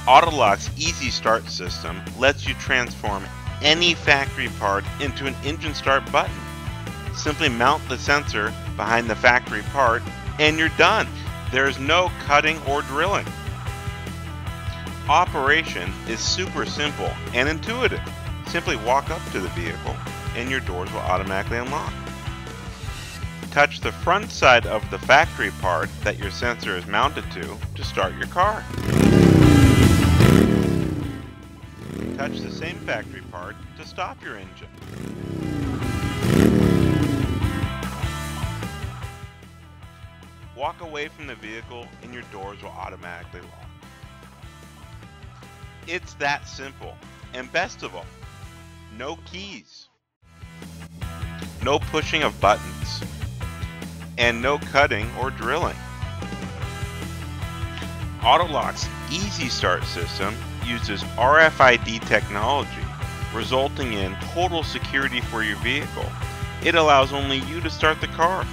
AutoLoc's EZ Start system lets you transform any factory part into an engine start button. Simply mount the sensor behind the factory part and you're done. There's no cutting or drilling. Operation is super simple and intuitive. Simply walk up to the vehicle and your doors will automatically unlock. Touch the front side of the factory part that your sensor is mounted to start your car. Touch the same factory part to stop your engine. Walk away from the vehicle and your doors will automatically lock. It's that simple. And best of all, no keys, no pushing of buttons, and no cutting or drilling. AutoLoc's EZ Start system uses RFID technology, resulting in total security for your vehicle. It allows only you to start the car.